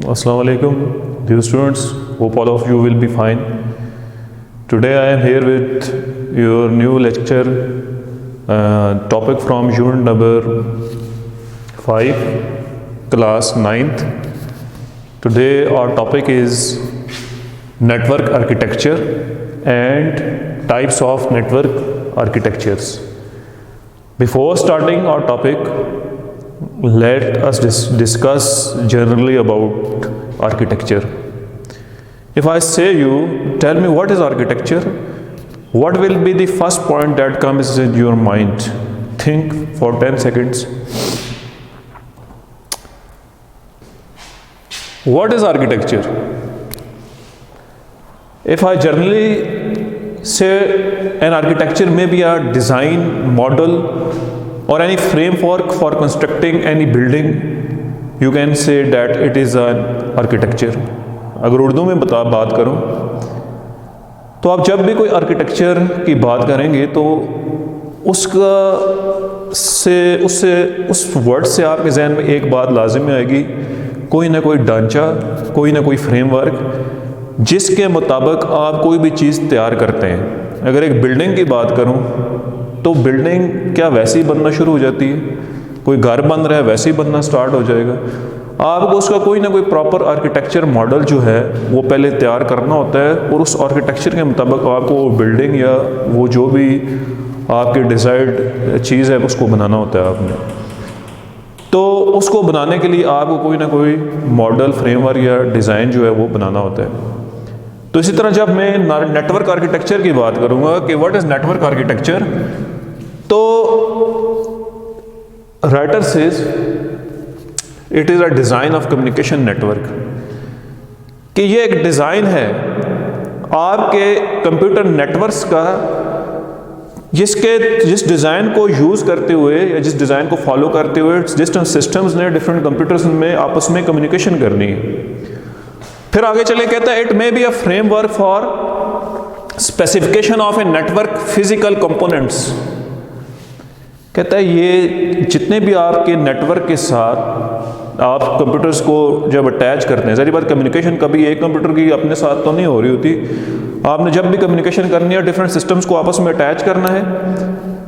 Assalamu alaikum, dear students. Hope all of you will be fine. Today I am here with your new lecture topic from unit number 5, class 9th. Today our topic is network architecture and types of network architectures. Before starting our topic, let us discuss generally about architecture. If I say you, tell me what is architecture, what will be the first point that comes in your mind? Think for 10 seconds. What is architecture? If I generally say an architecture may be a design model or any framework for constructing any building, you can say that it is an architecture. अगर उर्दू में बात करूं तो आप जब भी कोई architecture की बात करेंगे तो उस वर्ड से आपके जहन में एक बात लाजिम आएगी, कोई ना कोई ढांचा, कोई ना कोई फ्रेमवर्क जिसके मुताबिक आप कोई भी चीज़ तैयार करते हैं। अगर एक बिल्डिंग की बात करूं तो बिल्डिंग क्या वैसे ही बनना शुरू हो जाती है? कोई घर बन रहा है वैसे ही बनना स्टार्ट हो जाएगा? आपको उसका कोई ना कोई प्रॉपर आर्किटेक्चर मॉडल जो है वो पहले तैयार करना होता है और उस आर्किटेक्चर के मुताबिक आपको वो बिल्डिंग या वो जो भी आपकी डिज़ायर्ड चीज़ है उसको बनाना होता है आपने। तो उसको बनाने के लिए आपको कोई ना कोई मॉडल, फ्रेमवर्क या डिज़ाइन जो है वो बनाना होता है। तो इसी तरह जब मैं नेटवर्क आर्किटेक्चर की बात करूँगा कि व्हाट इज़ नेटवर्क आर्किटेक्चर, तो writer says it is a design of communication network, कि ये एक डिज़ाइन है आपके कंप्यूटर नेटवर्क्स का जिस डिज़ाइन को यूज़ करते हुए या जिस डिज़ाइन को फॉलो करते हुए डिफरेंट सिस्टम्स ने डिफरेंट कंप्यूटर्स में आपस में कम्युनिकेशन करनी है। फिर आगे चले कहता है it may be a framework for specification of a network physical components. कहता है ये जितने भी आपके नेटवर्क के साथ आप कंप्यूटर्स को जब अटैच करते हैं, ज़ाहिर बात कम्युनिकेशन कभी एक कंप्यूटर की अपने साथ तो नहीं हो रही होती, आपने जब भी कम्युनिकेशन करनी है डिफरेंट सिस्टम्स को आपस में अटैच करना है।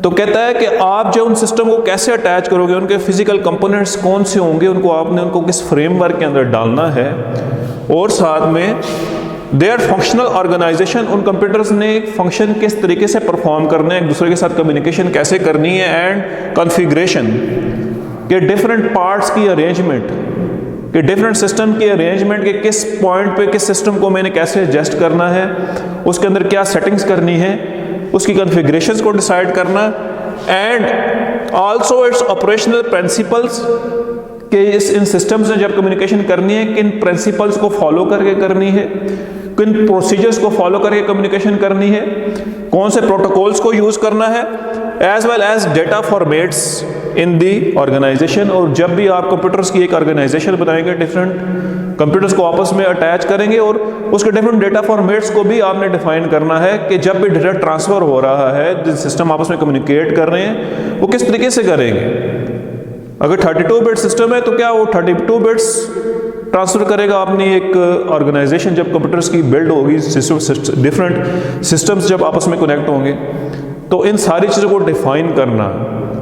तो कहता है कि आप जो उन सिस्टम को कैसे अटैच करोगे, उनके फिजिकल कंपोनेंट्स कौन से होंगे, उनको किस फ्रेमवर्क के अंदर डालना है, और साथ में देयर फंक्शनल ऑर्गेनाइजेशन, उन कंप्यूटर्स ने फंक्शन किस तरीके से परफॉर्म करने हैं, एक दूसरे के साथ कम्युनिकेशन कैसे करनी है, एंड कॉन्फ़िगरेशन के डिफरेंट पार्ट्स की अरेंजमेंट, कि डिफरेंट सिस्टम की अरेंजमेंट के किस पॉइंट पे किस सिस्टम को मैंने कैसे एडजस्ट करना है, उसके अंदर क्या सेटिंग्स करनी है, उसकी कॉन्फ़िगरेशंस को डिसाइड करना, and also it's operational principles, कि इन सिस्टम्स ने जब कम्युनिकेशन करनी है किन प्रिंसिपल्स को फॉलो करके करनी है, किन प्रोसीजर्स को फॉलो करके कम्युनिकेशन करनी है, कौन से प्रोटोकॉल्स को यूज़ करना है, as well as data formats in the organisation. और जब भी आप कंप्यूटर्स की एक ऑर्गेनाइजेशन बनाएंगे, डिफरेंट कंप्यूटर्स को आपस में अटैच करेंगे और उसके डिफरेंट डेटा फॉर्मेट्स को भी आपने डिफाइन करना है कि जब भी डेटा ट्रांसफ़र हो रहा है, जो सिस्टम आपस में कम्युनिकेट कर रहे हैं वो किस तरीके से करेंगे। अगर 32 बिट सिस्टम है तो क्या वो 32 बिट्स ट्रांसफ़र करेगा अपनी एक ऑर्गेनाइजेशन जब कंप्यूटर्स की बिल्ड होगी, डिफरेंट सिस्टम्स जब आपस में कनेक्ट होंगे। तो इन सारी चीज़ों को डिफाइन करना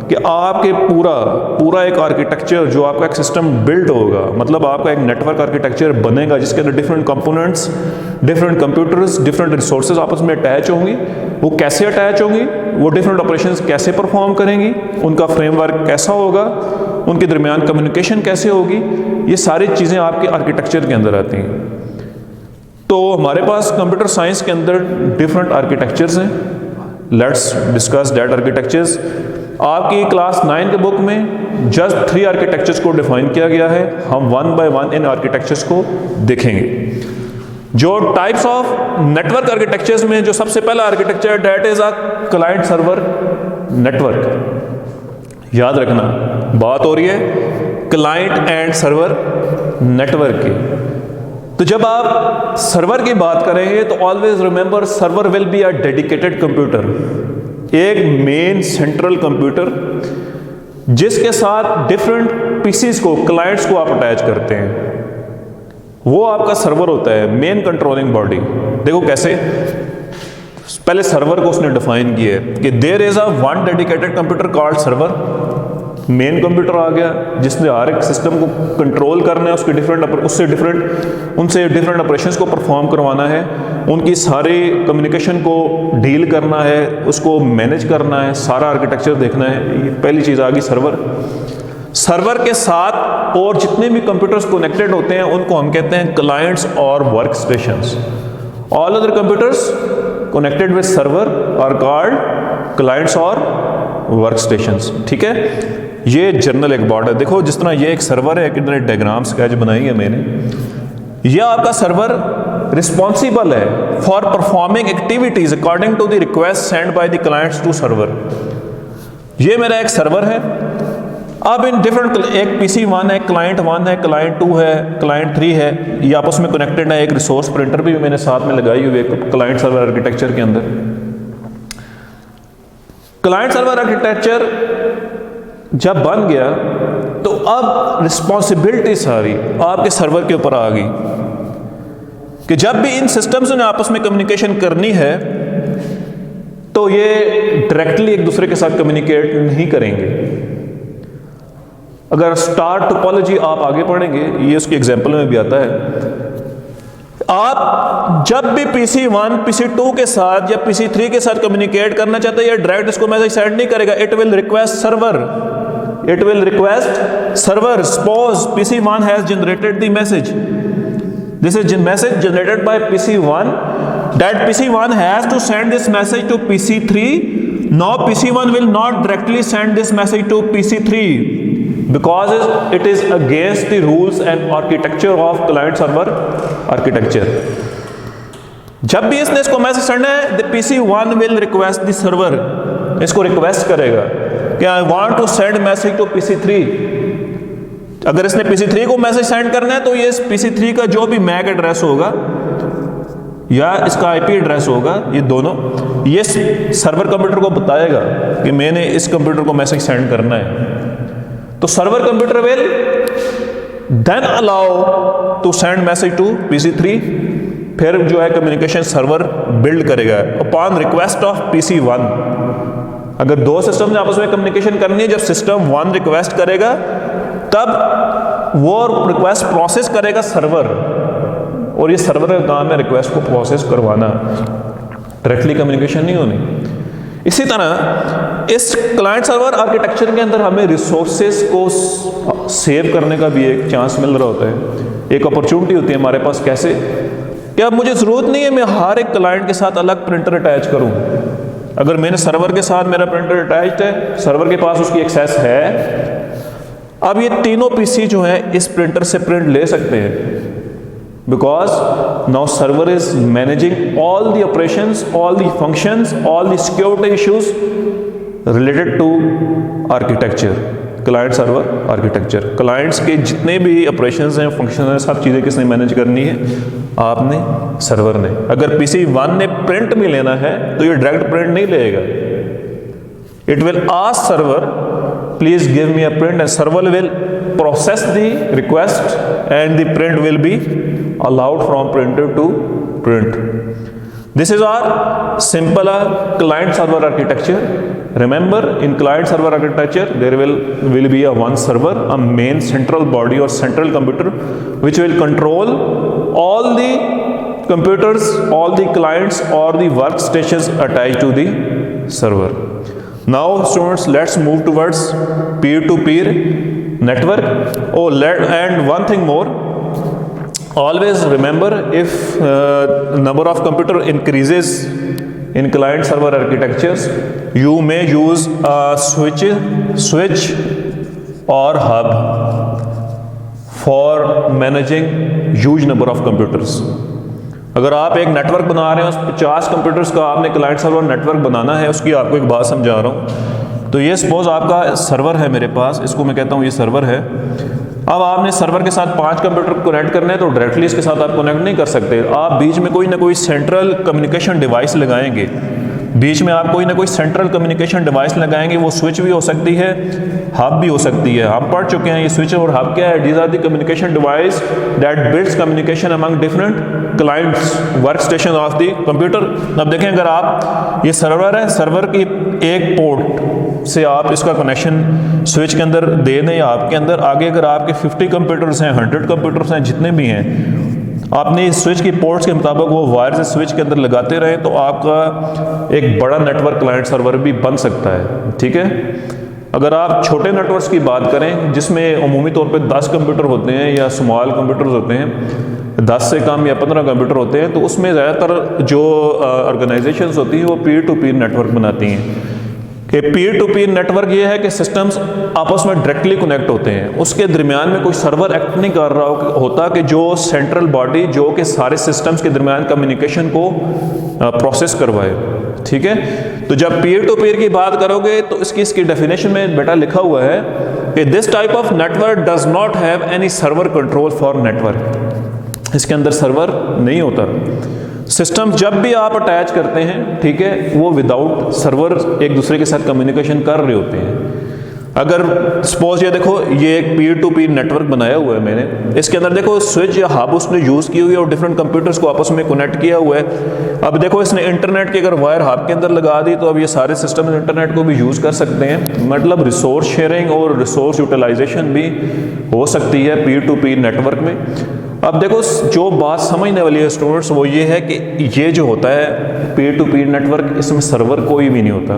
कि आपके पूरा एक आर्किटेक्चर जो आपका एक सिस्टम बिल्ड होगा, मतलब आपका एक नेटवर्क आर्किटेक्चर बनेगा जिसके अंदर different components, different computers, different resources आपस में अटैच होंगी, वो कैसे अटैच होंगी, वो डिफरेंट ऑपरेशंस कैसे परफॉर्म करेंगी, उनका फ्रेमवर्क कैसा होगा, उनके दरमियान कम्युनिकेशन कैसे होगी, ये सारी चीज़ें आपके आर्किटेक्चर के अंदर आती हैं। तो हमारे पास कंप्यूटर साइंस के अंदर डिफरेंट आर्किटेक्चर्स हैं। Let's discuss that architectures. आपकी क्लास 9 के बुक में जस्ट 3 आर्किटेक्चर्स को डिफाइन किया गया है। हम 1 बाय 1 इन आर्किटेक्चर्स को देखेंगे। जो टाइप्स ऑफ नेटवर्क आर्किटेक्चर्स में जो सबसे पहला architecture that is a client server network. याद रखना बात हो रही है क्लाइंट एंड सर्वर नेटवर्क की। तो जब आप सर्वर की बात करेंगे तो always remember server will be a dedicated computer, एक मेन सेंट्रल कंप्यूटर जिसके साथ डिफरेंट पीसीज को, क्लाइंट्स को आप अटैच करते हैं। वो आपका सर्वर होता है, मेन कंट्रोलिंग बॉडी। देखो कैसे, पहले सर्वर को उसने डिफाइन किया है कि there is a one dedicated computer called server. Main computer आ गया जिसने हर एक सिस्टम को कंट्रोल करना है, उसके उनसे डिफरेंट ऑपरेशंस को परफॉर्म करवाना है, उनकी सारी कम्युनिकेशन को डील करना है, उसको मैनेज करना है, सारा आर्किटेक्चर देखना है। ये पहली चीज़ आ गई सर्वर। सर्वर के साथ और जितने भी कंप्यूटर्स कनेक्टेड होते हैं उनको हम कहते हैं क्लाइंट्स और work stations. All other computers connected with server are called clients और वर्क स्टेशंस। ठीक है, ये जनरल एक बॉर्ड है। देखो जिस तरह ये एक सर्वर है, कितने डायग्राम स्केच बनाई है मैंने। यह आपका सर्वर रिस्पॉन्सिबल है for performing activities according to the request send by the clients to server. ये मेरा एक सर्वर है। अब इन डिफरेंट, एक PC1 है, क्लाइंट 1 है, क्लाइंट 2 है, क्लाइंट 3 है, ये आपस में कनेक्टेड है। एक रिसोर्स प्रिंटर भी मैंने साथ में लगाई हुई है क्लाइंट सर्वर आर्किटेक्चर के अंदर। क्लाइंट सर्वर आर्किटेक्चर जब बन गया तो अब रिस्पॉन्सिबिलिटी सारी आपके सर्वर के ऊपर आ गई कि जब भी इन सिस्टम्स ने आपस में कम्युनिकेशन करनी है तो ये डायरेक्टली एक दूसरे के साथ कम्युनिकेट नहीं करेंगे। अगर स्टार टोपोलॉजी आप आगे पढ़ेंगे, ये उसकी एग्जांपल में भी आता है। आप जब भी PC1 PC2 के साथ या PC3 के साथ कम्युनिकेट करना चाहते हैं, या डायरेक्ट इसको मैसेज सेंड नहीं करेगा, it will request server. Suppose PC1 has generated the message, this is message generated by PC1, that PC1 has to send this message to PC3. Now PC1 will not directly send this message to PC3 because it is against the rules and architecture of client server architecture. जब भी इसने इसको message send है, the PC1 will request the server, इसको request करेगा कि I want to send message to PC3। अगर इसने PC3 को मैसेज सेंड करना है तो ये PC3 का जो भी मैक एड्रेस होगा या इसका IP एड्रेस होगा, ये दोनों ये सर्वर कंप्यूटर को बताएगा कि मैंने इस कंप्यूटर को मैसेज सेंड करना है। तो server computer will then allow to send message to PC3। फिर जो है कम्युनिकेशन सर्वर बिल्ड करेगा अपॉन रिक्वेस्ट ऑफ PC1। अगर दो सिस्टम ने आपस में कम्युनिकेशन करनी है, जब सिस्टम 1 रिक्वेस्ट करेगा तब वो रिक्वेस्ट प्रोसेस करेगा सर्वर, और ये सर्वर का काम है रिक्वेस्ट को प्रोसेस करवाना, डायरेक्टली कम्युनिकेशन नहीं होनी। इसी तरह इस क्लाइंट सर्वर आर्किटेक्चर के अंदर हमें रिसोर्सेज को सेव करने का भी एक चांस मिल रहा होता है, एक अपॉर्चुनिटी होती है हमारे पास। कैसे कि अब मुझे ज़रूरत नहीं है मैं हर एक क्लाइंट के साथ अलग प्रिंटर अटैच करूं। अगर मैंने सर्वर के साथ मेरा प्रिंटर अटैच्ड है, सर्वर के पास उसकी एक्सेस है, अब ये तीनों PC जो है इस प्रिंटर से प्रिंट ले सकते हैं, because now server is managing all the operations, all the functions, all the security issues related to architecture, client server architecture। clients के जितने भी operations हैं, functions हैं, सब चीज़ें किसने मैनेज करनी है? आपने, सर्वर ने। अगर PC1 ने प्रिंट भी लेना है तो ये डायरेक्ट प्रिंट नहीं लेगा, it will ask server please give me a print, and server will process the request and the print will be allowed from printer to print. This is our simple client server architecture. Remember, in client server architecture there will be a one server, a main central body or central computer which will control all the computers, all the clients or the workstations attached to the server. Now students, let's move towards peer-to-peer network. And one thing more, always remember, if number of computer increases in client server architectures, you may use a switch or hub for managing huge number of computers. अगर आप एक network बना रहे हैं, उस 50 computers का आपने client server network बनाना है, उसकी आपको एक बात समझा रहा हूँ। तो ये सपोज आपका सर्वर है मेरे पास, इसको मैं कहता हूँ ये सर्वर है। अब आपने सर्वर के साथ 5 कंप्यूटर कनेक्ट करने हैं तो डायरेक्टली इसके साथ आप कनेक्ट नहीं कर सकते, आप बीच में कोई ना कोई सेंट्रल कम्युनिकेशन डिवाइस लगाएंगे बीच में आप कोई ना कोई सेंट्रल कम्युनिकेशन डिवाइस लगाएंगे, वो स्विच भी हो सकती है, हब भी हो सकती है। हम पढ़ चुके हैं ये स्विच और हब क्या है, these are the communication device that builds communication among different clients work station of the computer. अब देखें, अगर आप ये सर्वर है, सर्वर की एक पोर्ट से आप इसका कनेक्शन स्विच के अंदर दे दें या आपके अंदर आगे अगर आपके 50 कंप्यूटर्स हैं, 100 कंप्यूटर्स हैं, जितने भी हैं, आपने इस स्विच की पोर्ट्स के मुताबिक वो वायर्स स्विच के अंदर लगाते रहें तो आपका एक बड़ा नेटवर्क क्लाइंट सर्वर भी बन सकता है। ठीक है, अगर आप छोटे नेटवर्क्स की बात करें जिसमें अमूमी तौर पे 10 कंप्यूटर होते हैं या स्मॉल कंप्यूटर्स होते हैं, 10 से कम या 15 कंप्यूटर होते हैं, तो उसमें ज़्यादातर जो ऑर्गेनाइजेशंस होती हैं वो पीयर टू पीयर नेटवर्क बनाती हैं। कि पीयर टू पीयर नेटवर्क ये है कि सिस्टम्स आपस में डायरेक्टली कनेक्ट होते हैं, उसके दरमियान में कोई सर्वर एक्ट नहीं कर रहा होता कि जो सेंट्रल बॉडी जो कि सारे सिस्टम्स के दरमियान कम्युनिकेशन को प्रोसेस करवाए। ठीक है, तो जब पीयर टू पीयर की बात करोगे तो इसकी डेफिनेशन में बेटा लिखा हुआ है कि this type of network does not have any server control for network. इसके अंदर सर्वर नहीं होता। सिस्टम जब भी आप अटैच करते हैं, ठीक है, वो विदाउट सर्वर एक दूसरे के साथ कम्युनिकेशन कर रहे होते हैं। अगर सपोज ये देखो, ये एक पीयर टू पीयर नेटवर्क बनाया हुआ है मैंने, इसके अंदर देखो स्विच या हब उसने यूज़ की हुई है और डिफरेंट कंप्यूटर्स को आपस में कनेक्ट किया हुआ है। अब देखो इसने इंटरनेट की अगर वायर हब के अंदर लगा दी तो अब ये सारे सिस्टम इंटरनेट को भी यूज़ कर सकते हैं। मतलब रिसोर्स शेयरिंग और रिसोर्स यूटिलाइजेशन भी हो सकती है पीयर टू पीयर नेटवर्क में। अब देखो जो बात समझने वाली है स्टूडेंट्स, वो ये है कि ये जो होता है पीयर टू पीयर नेटवर्क, इसमें सर्वर कोई भी नहीं होता।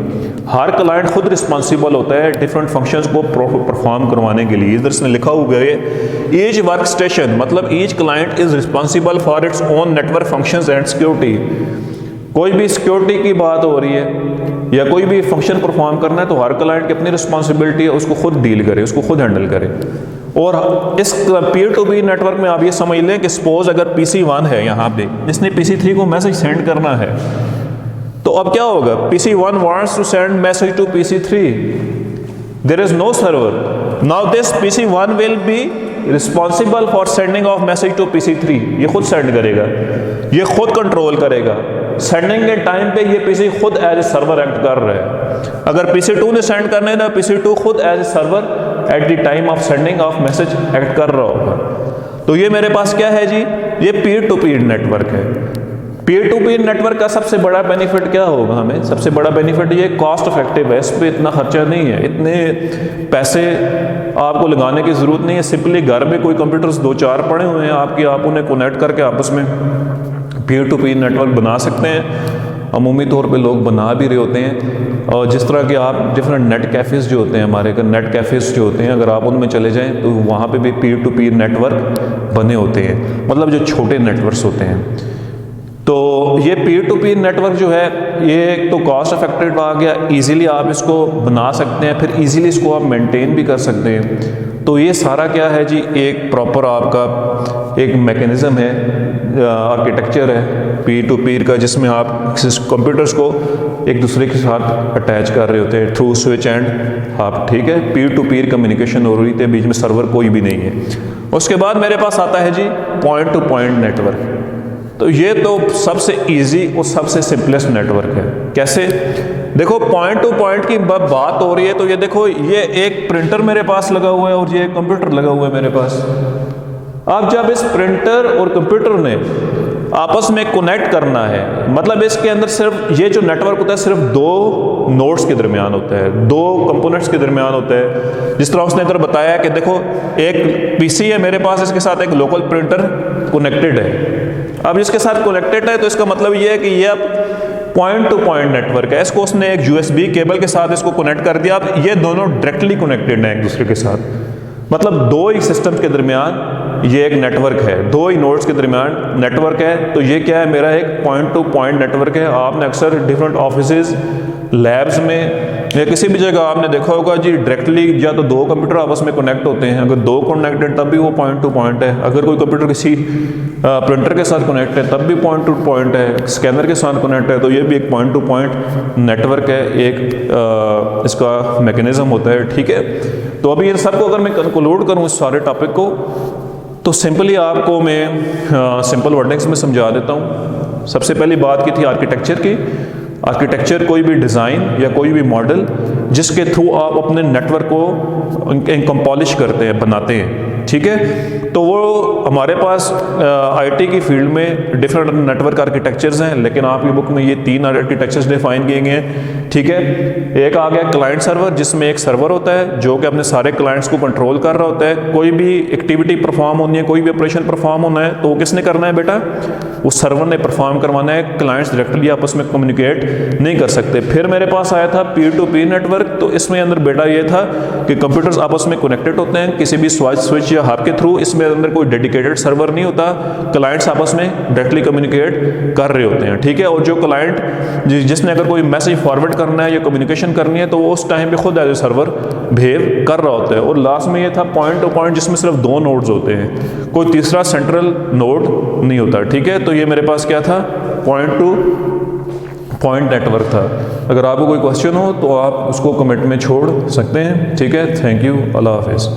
हर क्लाइंट खुद रिस्पॉन्सिबल होता है डिफरेंट फंक्शंस को परफॉर्म करवाने के लिए। इधर इसने लिखा हुआ है ईच वर्क स्टेशन, मतलब each client is responsible for its own network functions and security. कोई भी सिक्योरिटी की बात हो रही है या कोई भी फंक्शन परफॉर्म करना है तो हर क्लाइंट की अपनी रिस्पॉन्सिबिलिटी है, उसको खुद डील करे, उसको खुद हैंडल करे। और इस पीयर टू पीयर नेटवर्क में आप ये समझ लें कि सपोज अगर PC1 है यहाँ पे, इसने PC3 को मैसेज सेंड करना है, तो अब क्या होगा, PC1 wants to send message to PC3, there is no server, now this PC1 will be responsible for sending of message to PC3। ये खुद सेंड करेगा, ये खुद कंट्रोल करेगा। सेंडिंग के टाइम पे ये PC खुद एज ए सर्वर एक्ट कर रहा है। अगर PC2 ने सेंड करने ना, PC2 खुद as a server at the time of sending of message act कर रहा होगा। तो ये मेरे पास क्या है जी, ये पीयर टू पीयर नेटवर्क है। पीयर टू पीयर नेटवर्क का सबसे बड़ा बेनिफिट क्या होगा हमें, सबसे बड़ा बेनिफिट ये कॉस्ट इफेक्टिव है, इस पर इतना खर्चा नहीं है, इतने पैसे आपको लगाने की ज़रूरत नहीं है। सिंपली घर में कोई कंप्यूटर्स 2-4 पड़े हुए हैं आपके, आप उन्हें कनेक्ट करके आपस में पीयर टू पीयर नेटवर्क बना सकते हैं। अमूमी तौर पे लोग बना भी रहे होते हैं। और जिस तरह के आप डिफरेंट नेट कैफ़ेज़ जो होते हैं हमारे, नेट कैफ़ेज़ जो होते हैं, अगर आप उनमें चले जाएं तो वहाँ पे भी पीयर टू पीयर नेटवर्क बने होते हैं, मतलब जो छोटे नेटवर्क्स होते हैं। तो ये पीयर टू पीयर नेटवर्क जो है, ये एक तो कॉस्ट इफेक्टिव आ गया, इजीली आप इसको बना सकते हैं, फिर इजीली इसको आप मेंटेन भी कर सकते हैं। तो ये सारा क्या है जी, एक प्रॉपर आपका एक मैकेनिज़्म है, आर्किटेक्चर है पीयर टू पीयर का, जिसमें आप कंप्यूटर्स को एक दूसरे के साथ अटैच कर रहे होते हैं थ्रू स्विच एंड हब। ठीक है, पीयर टू पीयर कम्युनिकेशन हो रही थी, बीच में सर्वर कोई भी नहीं है। उसके बाद मेरे पास आता है जी पॉइंट टू पॉइंट नेटवर्क। तो ये तो सबसे इजी और सबसे सिंपलेस्ट नेटवर्क है। कैसे, देखो पॉइंट टू पॉइंट की बात हो रही है तो ये देखो, ये एक प्रिंटर मेरे पास लगा हुआ है और ये एक कंप्यूटर लगा हुआ है मेरे पास। अब जब इस प्रिंटर और कंप्यूटर ने आपस में कनेक्ट करना है, मतलब इसके अंदर सिर्फ ये जो नेटवर्क होता है सिर्फ 2 नोड्स के दरमियान होता है, 2 कंपोनेंट्स के दरमियान होता है। जिस तरह उसने इधर बताया कि देखो एक PC है मेरे पास, इसके साथ एक लोकल प्रिंटर कनेक्टेड है। अब इसके साथ कनेक्टेड है तो इसका मतलब ये है कि ये अब पॉइंट टू पॉइंट नेटवर्क है। इसको उसने एक USB केबल के साथ इसको कनेक्ट कर दिया। अब ये दोनों डायरेक्टली कनेक्टेड हैं एक दूसरे के साथ, मतलब 2 ही सिस्टम्स के दरमियान ये एक नेटवर्क है, 2 ही नोड्स के दरमियान नेटवर्क है। तो ये क्या है, मेरा एक पॉइंट टू पॉइंट नेटवर्क है। आपने अक्सर डिफरेंट ऑफिसेज, लैब्स में या किसी भी जगह आपने देखा होगा जी, डायरेक्टली या तो 2 कंप्यूटर आपस में कनेक्ट होते हैं, अगर 2 कनेक्टेड तब भी वो पॉइंट टू पॉइंट है। अगर कोई कंप्यूटर किसी प्रिंटर के साथ कनेक्ट है तब भी पॉइंट टू पॉइंट है, स्कैनर के साथ कनेक्ट है तो ये भी एक पॉइंट टू पॉइंट नेटवर्क है, एक इसका मैकेनिज्म होता है। ठीक है, तो अभी इन सबको अगर मैं कंक्लूड करूँ इस सारे टॉपिक को, तो सिंपली आपको मैं सिंपल वर्डिंग्स में समझा देता हूँ। सबसे पहली बात की थी आर्किटेक्चर की। आर्किटेक्चर कोई भी डिज़ाइन या कोई भी मॉडल जिसके थ्रू आप अपने नेटवर्क को कंपॉलिश करते हैं, बनाते हैं, ठीक है। तो वो हमारे पास आईटी की फील्ड में डिफरेंट नेटवर्क आर्किटेक्चर्स हैं, लेकिन आपकी बुक में ये 3 आर्किटेक्चर्स डिफाइन किए गए हैं, ठीक है। एक आ गया क्लाइंट सर्वर, जिसमें एक सर्वर होता है जो कि अपने सारे क्लाइंट्स को कंट्रोल कर रहा होता है। कोई भी एक्टिविटी परफॉर्म होनी है, कोई भी ऑपरेशन परफॉर्म होना है, तो वो किसने करना है बेटा? उस सर्वर ने परफॉर्म करवाना है, क्लाइंट्स डायरेक्टली आपस में कम्युनिकेट नहीं कर सकते। फिर मेरे पास आया था पीयर टू पीयर नेटवर्क, तो इसमें अंदर बेटा ये था कि कंप्यूटर्स आपस में कनेक्टेड होते हैं किसी भी स्विच या हब के थ्रू। इसमें अंदर कोई डेडिकेटेड सर्वर नहीं होता, क्लाइंट्स आपस में डायरेक्टली कम्युनिकेट कर रहे होते हैं, ठीक है। और जो क्लाइंट जिसने अगर कोई मैसेज फॉरवर्ड करना है या कम्युनिकेशन करनी है, तो वो उस टाइम पे खुद एज ए सर्वर बिहेव कर रहा होता है। और लास्ट में ये था पॉइंट टू पॉइंट, जिसमें सिर्फ 2 नोड्स होते हैं, कोई तीसरा सेंट्रल नोड नहीं होता, ठीक है। तो ये मेरे पास क्या था? पॉइंट टू पॉइंट नेटवर्क था। अगर आपको कोई क्वेश्चन हो तो आप उसको कमेंट में छोड़ सकते हैं, ठीक है। थैंक यू, अल्लाह हाफिज़।